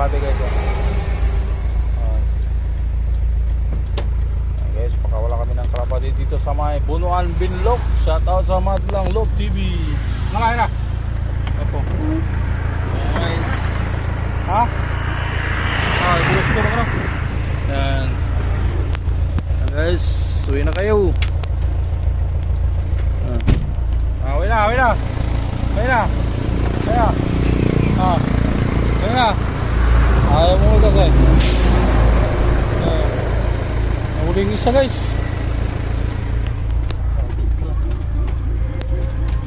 kalapate guys. Guys, pakawala kami ng kalapate dito sa may Bunuan Binlok. Shout out sa Madlang Love TV. Nakain na. Opo. Guys. Ha? Gusto ko na. Yan. Guys, uwi na kayo. Uwi na. Uwi na. Ayaw mo ulit guys. Nahuling isa guys.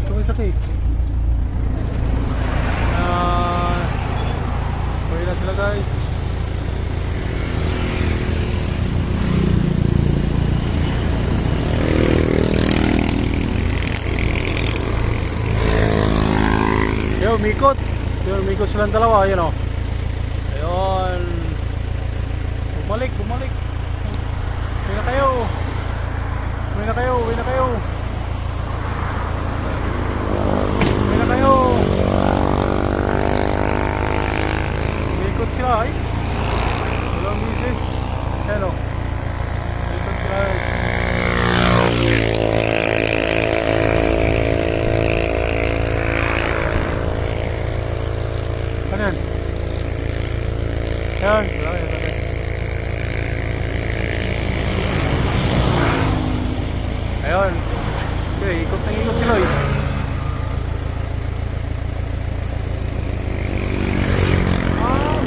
Ito isa kayo. Uwi na sila guys. Umikot silang dalawa, yun o. Ayun. Bumalik. Uwi na kayo. Umikot sila ay. Walang misis. Ayan o. Umikot sila ay. Ayan. Ayun. Okay, ikot sila eh.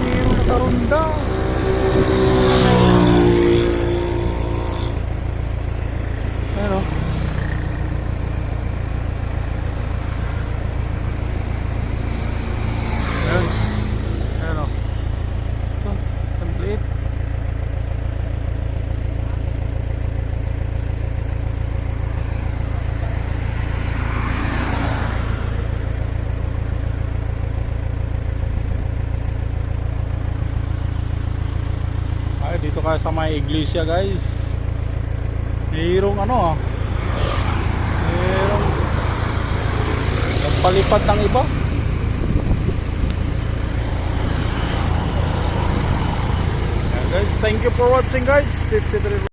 Mayroon nakarunda. Ayan o. Dito kayo sa may iglesia guys. Mayroong mayroong nagpalipad ng iba. Guys, thank you for watching guys.